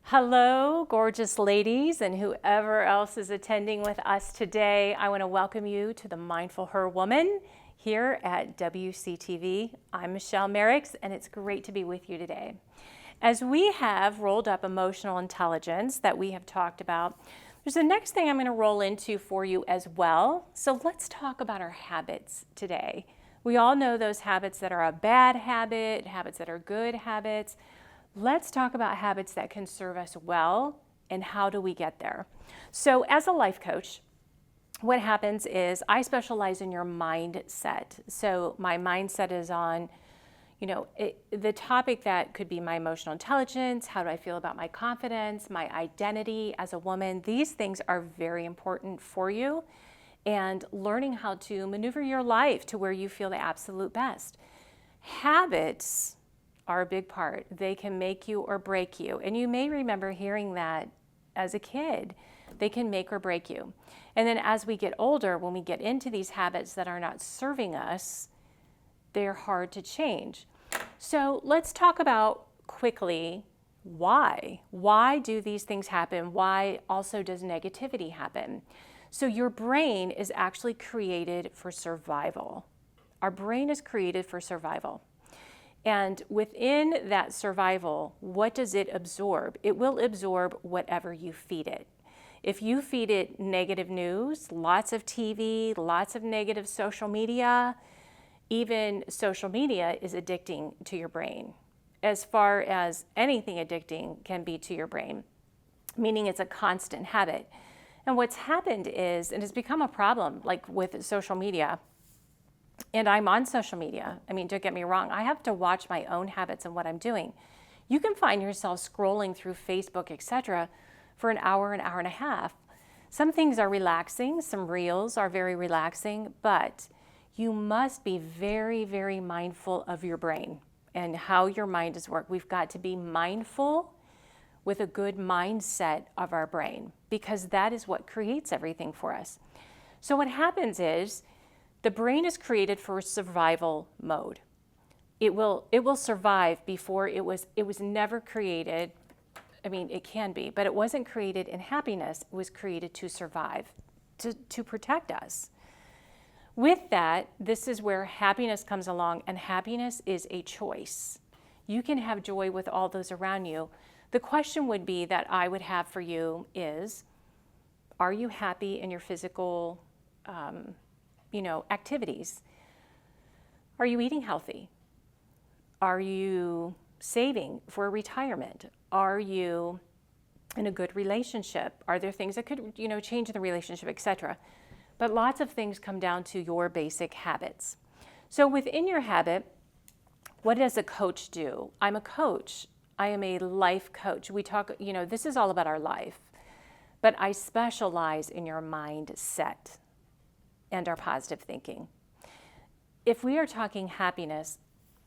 Hello, gorgeous ladies, and whoever else is attending with us today. I want to welcome you to the Mindful Her Woman here at WCTV. I'm Michelle Merrix, and it's great to be with you today. As we have rolled up emotional intelligence that we have talked about, there's the next thing I'm going to roll into for you as well. So let's talk about our habits today. We all know those habits that are a bad habit, habits that are good habits. Let's talk about habits that can serve us well and how do we get there. So as a life coach, what happens is I specialize in your mindset. So my mindset is on, the topic that could be my emotional intelligence, how do I feel about my confidence, my identity as a woman. These things are very important for you, and learning how to maneuver your life to where you feel the absolute best. Habits are a big part. They can make you or break you. And you may remember hearing that as a kid. They can make or break you. And then as we get older, when we get into these habits that are not serving us, they're hard to change. So let's talk about quickly why. Why do these things happen? Why also does negativity happen? So your brain is actually created for survival. Our brain is created for survival. And within that survival, what does it absorb? It will absorb whatever you feed it. If you feed it negative news, lots of TV, lots of negative social media, even social media is addicting to your brain, as far as anything addicting can be to your brain, meaning it's a constant habit. And what's happened is, and it's become a problem, like with social media, and I'm on social media. I mean, don't get me wrong. I have to watch my own habits and what I'm doing. You can find yourself scrolling through Facebook, etc., for an hour and a half. Some things are relaxing. Some reels are very relaxing, but you must be very, very mindful of your brain and how your mind is working. We've got to be mindful with a good mindset of our brain, because that is what creates everything for us. So what happens is, the brain is created for survival mode. It will survive before it was never created. I mean, it can be, but it wasn't created in happiness. It was created to survive, to protect us. With that, this is where happiness comes along, and happiness is a choice. You can have joy with all those around you. The question would be that I would have for you is, are you happy in your physical activities? Are you eating healthy? Are you saving for retirement? Are you in a good relationship? Are there things that could, change the relationship, etc.? But lots of things come down to your basic habits. So within your habit, what does a coach do? I'm a coach. I am a life coach. We talk, this is all about our life, but I specialize in your mindset and our positive thinking. If we are talking happiness,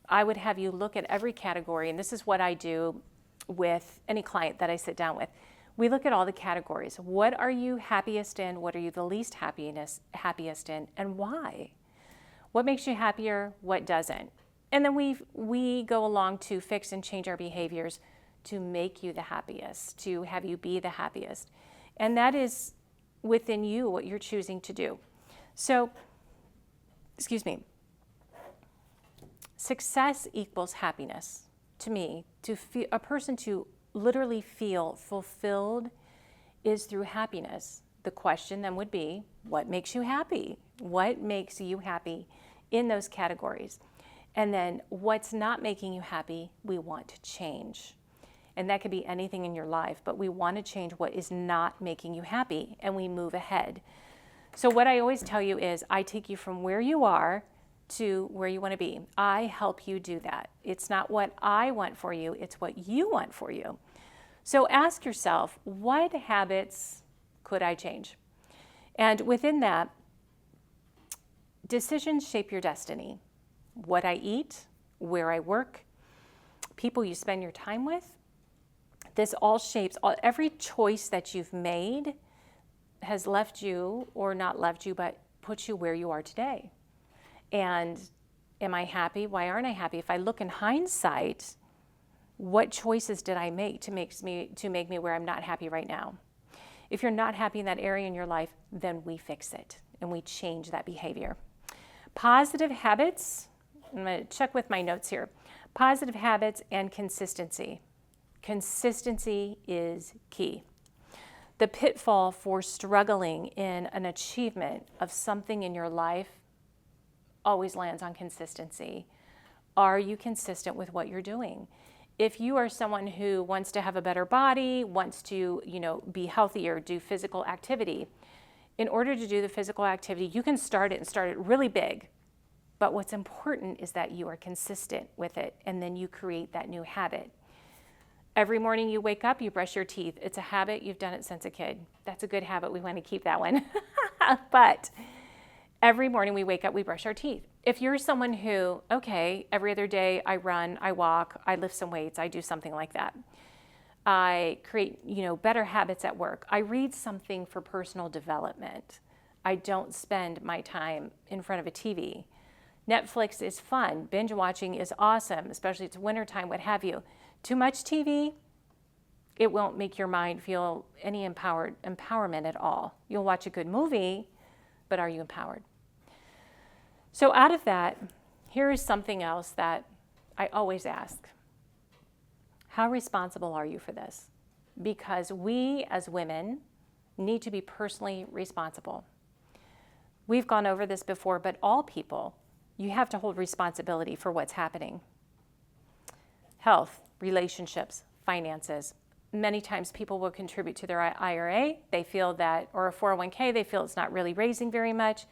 I would have you look at every category, and this is what I do with any client that I sit down with. We look at all the categories. What are you happiest in? What are you the least happiest in? And why? What makes you happier? What doesn't? And then we go along to fix and change our behaviors to make you the happiest, to have you be the happiest. And that is within you, what you're choosing to do. So, success equals happiness to me, a person to literally feel fulfilled is through happiness. The question then would be, what makes you happy? What makes you happy in those categories? And then what's not making you happy, we want to change. And that could be anything in your life, but we want to change what is not making you happy, and we move ahead. So what I always tell you is I take you from where you are to where you want to be. I help you do that. It's not what I want for you, it's what you want for you. So ask yourself, what habits could I change? And within that, decisions shape your destiny. What I eat, where I work, people you spend your time with, this all shapes, every choice that you've made has left you, or not left you, but put you where you are today. And am I happy? Why aren't I happy? If I look in hindsight, what choices did I make to make me where I'm not happy right now? If you're not happy in that area in your life, then we fix it and we change that behavior. Positive habits, I'm going to check with my notes here. Positive habits and consistency. Consistency is key. The pitfall for struggling in an achievement of something in your life always lands on consistency. Are you consistent with what you're doing? If you are someone who wants to have a better body, wants to, be healthier, do physical activity, in order to do the physical activity, you can start it really big. But what's important is that you are consistent with it, and then you create that new habit. Every morning you wake up, you brush your teeth. It's a habit. You've done it since a kid. That's a good habit. We want to keep that one. But every morning we wake up, we brush our teeth. If you're someone who, every other day I run, I walk, I lift some weights, I do something like that. I create, better habits at work. I read something for personal development. I don't spend my time in front of a TV. Netflix is fun. Binge watching is awesome, especially it's wintertime, what have you. Too much TV, it won't make your mind feel any empowerment at all. You'll watch a good movie, but are you empowered? So out of that, here is something else that I always ask. How responsible are you for this? Because we as women need to be personally responsible. We've gone over this before, but all people, you have to hold responsibility for what's happening. Health, relationships, finances. Many times people will contribute to their IRA, they feel that, or a 401k, they feel it's not really raising very much.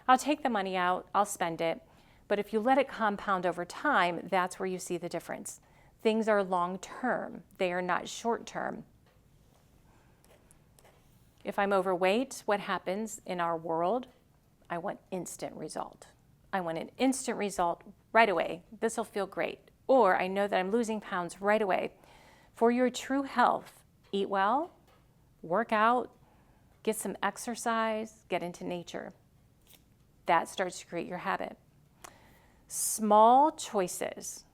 I'll take the money out, I'll spend it. But if you let it compound over time, that's where you see the difference. Things are long-term, they are not short-term. If I'm overweight, what happens in our world? I want instant result. I want an instant result right away. This will feel great. Or I know that I'm losing pounds right away. For your true health, eat well, work out, get some exercise, get into nature. That starts to create your habit. Small choices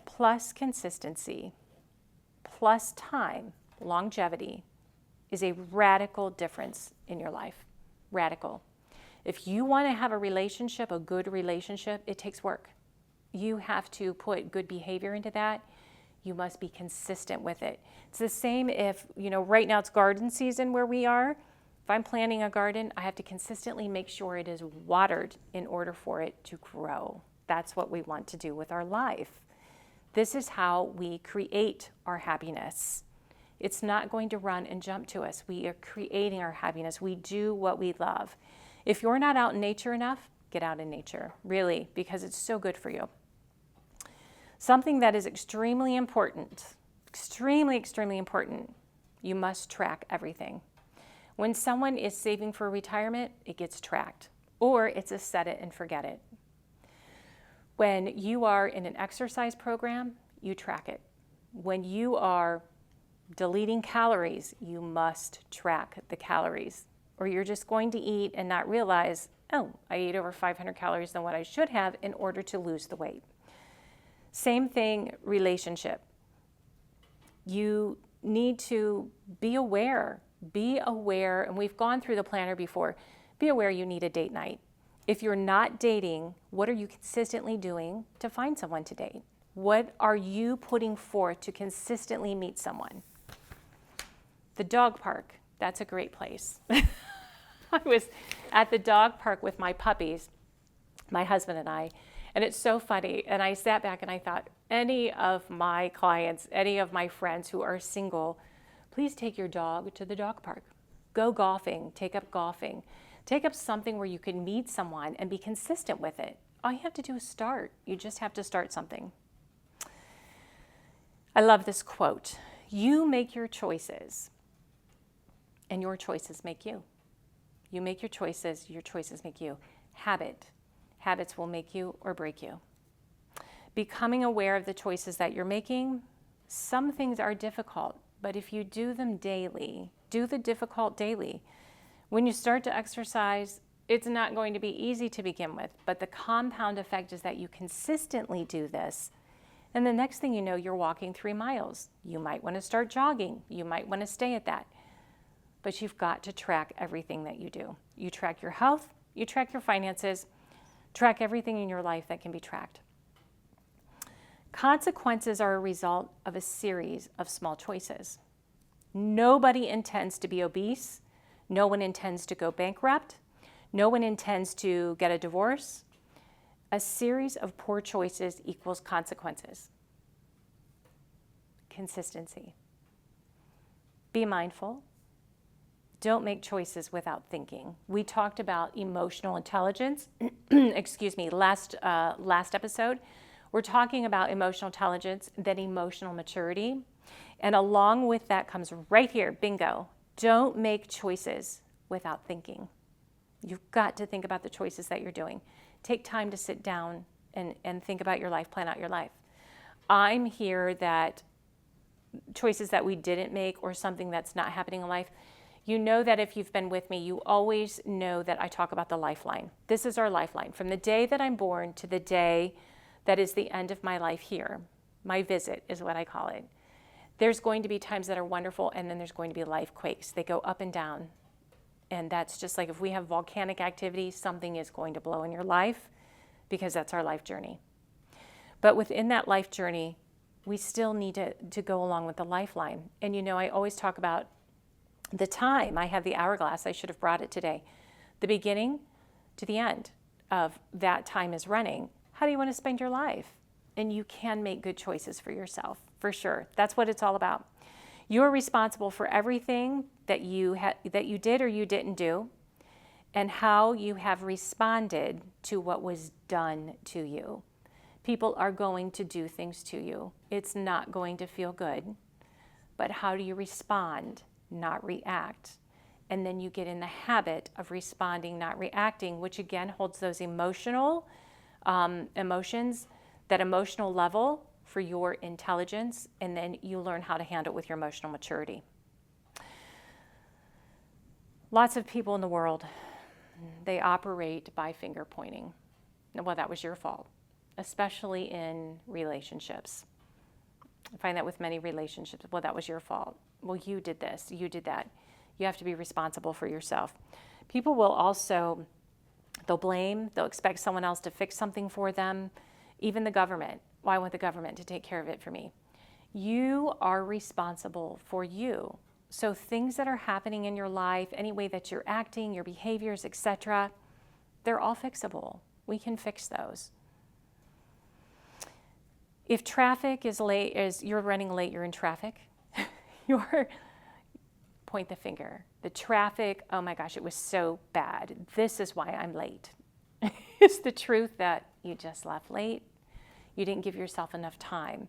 plus consistency plus time, longevity, is a radical difference in your life. Radical. If you want to have a relationship, a good relationship, it takes work. You have to put good behavior into that. You must be consistent with it. It's the same if, right now it's garden season where we are. If I'm planting a garden, I have to consistently make sure it is watered in order for it to grow. That's what we want to do with our life. This is how we create our happiness. It's not going to run and jump to us. We are creating our happiness. We do what we love. If you're not out in nature enough, get out in nature, really, because it's so good for you. Something that is extremely important, extremely important, you must track everything. When someone is saving for retirement, it gets tracked, or it's a set it and forget it. When you are in an exercise program, you track it. When you are deleting calories, you must track the calories, or you're just going to eat and not realize, I ate over 500 calories than what I should have in order to lose the weight. Same thing, relationship. You need to be aware, and we've gone through the planner before, be aware you need a date night. If you're not dating, what are you consistently doing to find someone to date? What are you putting forth to consistently meet someone? The dog park. That's a great place. I was at the dog park with my puppies, my husband and I, and it's so funny. And I sat back and I thought, any of my clients, any of my friends who are single, please take your dog to the dog park. Go golfing, take up golfing. Take up something where you can meet someone and be consistent with it. All you have to do is start. You just have to start something. I love this quote. You make your choices, and your choices make you. You make your choices make you. Habits will make you or break you. Becoming aware of the choices that you're making, some things are difficult, but if you do them daily, do the difficult daily. When you start to exercise, it's not going to be easy to begin with, but the compound effect is that you consistently do this. And the next thing you know, you're walking 3 miles. You might want to start jogging. You might want to stay at that. But you've got to track everything that you do. You track your health, you track your finances, track everything in your life that can be tracked. Consequences are a result of a series of small choices. Nobody intends to be obese. No one intends to go bankrupt. No one intends to get a divorce. A series of poor choices equals consequences. Consistency. Be mindful. Don't make choices without thinking. We talked about emotional intelligence, last episode. We're talking about emotional intelligence, then emotional maturity. And along with that comes right here, bingo. Don't make choices without thinking. You've got to think about the choices that you're doing. Take time to sit down and think about your life, plan out your life. I'm here that choices that we didn't make or something that's not happening in life, you know that if you've been with me, you always know that I talk about the lifeline. This is our lifeline. From the day that I'm born to the day that is the end of my life here, my visit is what I call it. There's going to be times that are wonderful, and then there's going to be life quakes. They go up and down. And that's just like if we have volcanic activity, something is going to blow in your life because that's our life journey. But within that life journey, we still need to go along with the lifeline. And you know, I always talk about the time. I have the hourglass. I should have brought it today. The beginning to the end of that time is running. How do you want to spend your life? And you can make good choices for yourself, for sure. That's what it's all about. You're responsible for everything that you did or you didn't do, and how you have responded to what was done to you. People are going to do things to you. It's not going to feel good, but how do you respond, not react? And then you get in the habit of responding, not reacting, which again holds those emotions, that emotional level for your intelligence, and then you learn how to handle it with your emotional maturity. Lots of people in the world, they operate by finger pointing. Well, that was your fault, especially in relationships. I find that with many relationships. Well, that was your fault. Well, you did this, you did that. You have to be responsible for yourself. People will also, they'll blame, they'll expect someone else to fix something for them, even the government. Well, I want the government to take care of it for me. You are responsible for you. So things that are happening in your life, any way that you're acting, your behaviors, etc., they're all fixable. We can fix those. If traffic is late, you're running late, you're in traffic, point the finger. The traffic, oh my gosh, it was so bad. This is why I'm late. It's the truth that you just left late. You didn't give yourself enough time.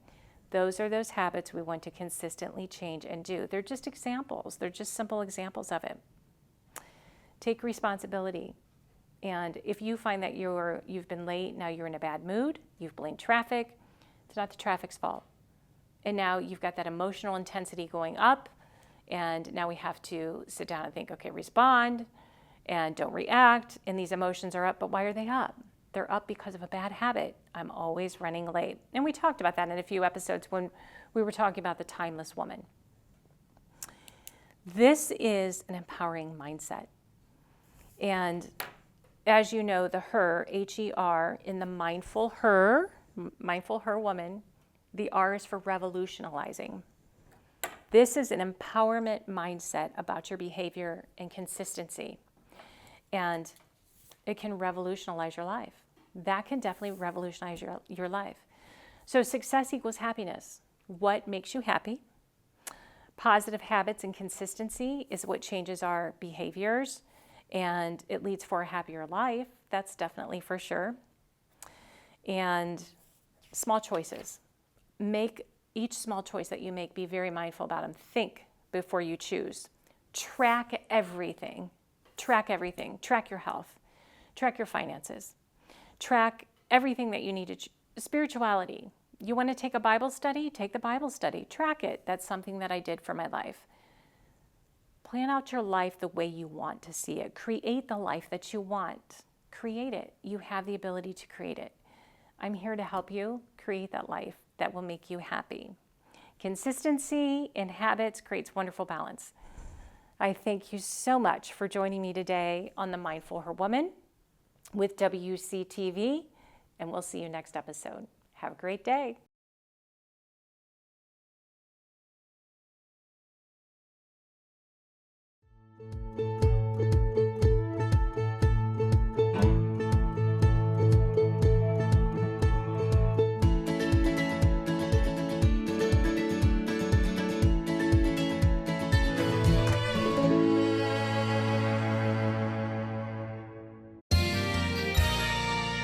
Those are those habits we want to consistently change and do. They're just examples. They're just simple examples of it. Take responsibility. And if you find that you've been late, now you're in a bad mood, you've blamed traffic, it's not the traffic's fault. And now you've got that emotional intensity going up, and now we have to sit down and think, okay, respond, and don't react, and these emotions are up, but why are they up? They're up because of a bad habit. I'm always running late. And we talked about that in a few episodes when we were talking about the timeless woman. This is an empowering mindset. And as you know, the HER, H-E-R, in the MindfulHER woman, the R is for revolutionizing. This is an empowerment mindset about your behavior and consistency. And it can revolutionize your life. That can definitely revolutionize your life. So success equals happiness. What makes you happy? Positive habits and consistency is what changes our behaviors, and it leads for a happier life. That's definitely for sure. And small choices. Make each small choice that you make, be very mindful about them. Think before you choose. Track everything. Track everything. Track your health. Track your finances. Track everything that you need to. Spirituality. You want to take a Bible study? Take the Bible study. Track it. That's something that I did for my life. Plan out your life the way you want to see it. Create the life that you want. Create it. You have the ability to create it. I'm here to help you create that life that will make you happy. Consistency in habits creates wonderful balance. I thank you so much for joining me today on the Mindful Her Woman with WCTV, and we'll see you next episode. Have a great day.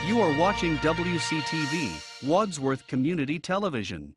You are watching WCTV, Wadsworth Community Television.